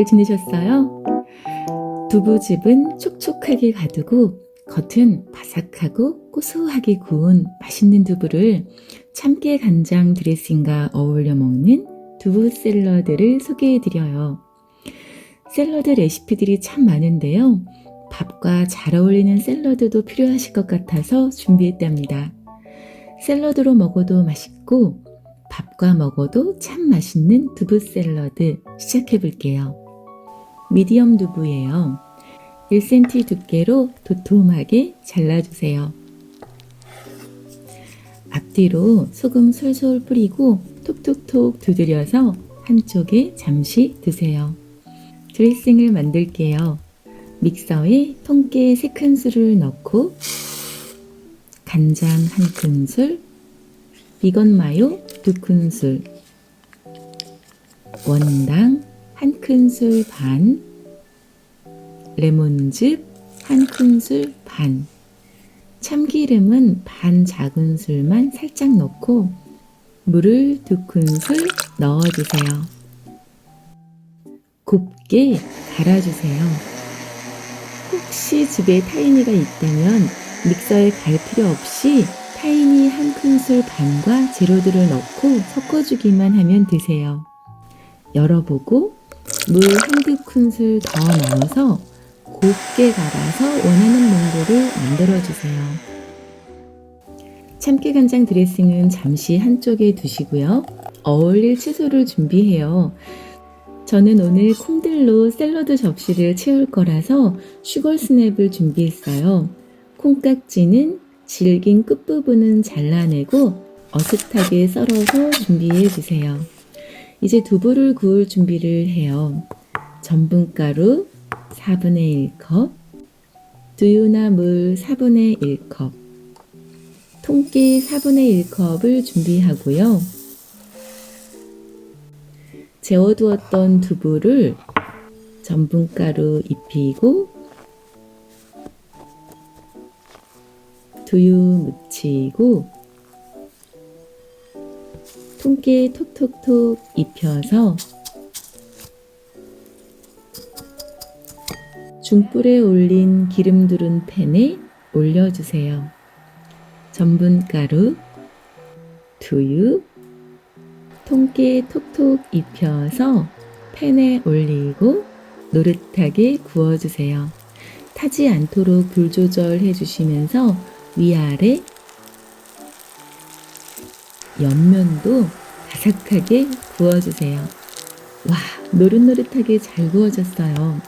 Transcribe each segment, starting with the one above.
잘 지내셨어요? 두부즙은 촉촉하게 가두고 겉은 바삭하고 고소하게 구운 맛있는 두부를 참깨 간장 드레싱과 어울려 먹는 두부 샐러드를 소개해드려요. 샐러드 레시피들이 참 많은데요. 밥과 잘 어울리는 샐러드도 필요하실 것 같아서 준비했답니다. 샐러드로 먹어도 맛있고 밥과 먹어도 참 맛있는 두부 샐러드 시작해 볼게요. 미디엄 두부예요. 1cm 두께로 도톰하게 잘라주세요. 앞뒤로 소금 솔솔 뿌리고 톡톡톡 두드려서 한쪽에 잠시 두세요. 드레싱을 만들게요. 믹서에 통깨 3큰술을 넣고 간장 1큰술, 비건 마요 2큰술, 원당 1큰술 반, 레몬즙 1큰술 반, 참기름은 반 작은술만 살짝 넣고 물을 2큰술 넣어주세요. 곱게 갈아주세요. 혹시 집에 타이니가 있다면 믹서에 갈 필요 없이 타이니 1큰술 반과 재료들을 넣고 섞어주기만 하면 되세요. 열어보고 물 1-2큰술 더 넣어서 곱게 갈아서 원하는 농도를 만들어주세요. 참깨간장 드레싱은 잠시 한쪽에 두시고요. 어울릴 채소를 준비해요. 저는 오늘 콩들로 샐러드 접시를 채울 거라서 슈거 스냅을 준비했어요. 콩깍지는 질긴 끝부분은 잘라내고 어슷하게 썰어서 준비해 주세요. 이제 두부를 구울 준비를 해요. 전분가루 4분의 1컵, 두유나 물 4분의 1컵, 통깨 4분의 1컵을 준비하고요. 재워두었던 두부를 전분가루 입히고 두유 묻히고 통깨 톡톡톡 입혀서 중불에 올린 기름 두른 팬에 올려주세요. 전분가루, 두유, 통깨 톡톡 입혀서 팬에 올리고 노릇하게 구워주세요. 타지 않도록 불 조절해 주시면서 위아래 옆면도 바삭하게 구워주세요. 와, 노릇노릇하게 잘 구워졌어요.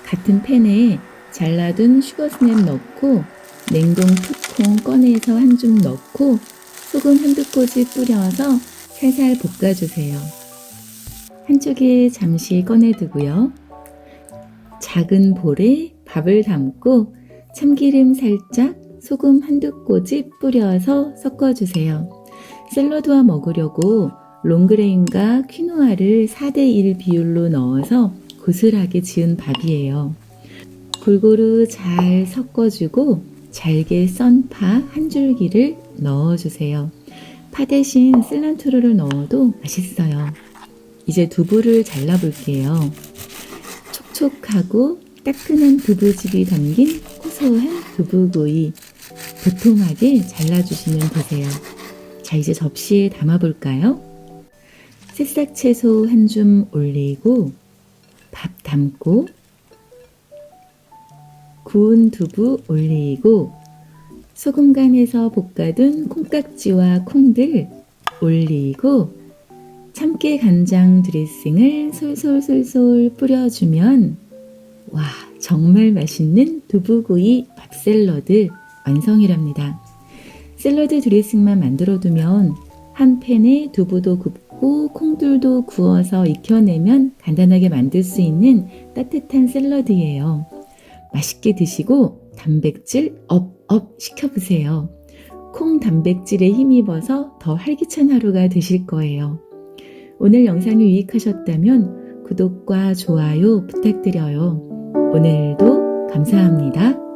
같은 팬에 잘라둔 슈거 스냅 넣고 냉동 풋콩 꺼내서 한 줌 넣고 소금 1-2꼬집 뿌려서 살살 볶아주세요. 한쪽에 잠시 꺼내두고요. 작은 볼에 밥을 담고 참기름 살짝, 소금 1-2꼬집 뿌려서 섞어주세요. 샐러드와 먹으려고 롱그레인과 퀴노아를 4:1 비율로 넣어서 고슬하게 지은 밥이에요. 골고루 잘 섞어주고 잘게 썬 파 한 줄기를 넣어주세요. 파 대신 실란트로를 넣어도 맛있어요. 이제 두부를 잘라볼게요. 촉촉하고 따끈한 두부즙이 담긴 고소한 두부구이 도톰하게 잘라주시면 되세요. 자, 이제 접시에 담아볼까요? 새싹 채소 한 줌 올리고 밥 담고 구운 두부 올리고 소금 간해서 볶아둔 콩깍지와 콩들 올리고 참깨 간장 드레싱을 솔솔솔솔 뿌려주면 와, 정말 맛있는 두부구이 밥 샐러드 완성이랍니다. 샐러드 드레싱만 만들어두면 한 팬에 두부도 굽고 콩들도 구워서 익혀내면 간단하게 만들 수 있는 따뜻한 샐러드예요. 맛있게 드시고 단백질 업업 시켜보세요. 콩 단백질에 힘입어서 더 활기찬 하루가 되실 거예요. 오늘 영상이 유익하셨다면 구독과 좋아요 부탁드려요. 오늘도 감사합니다.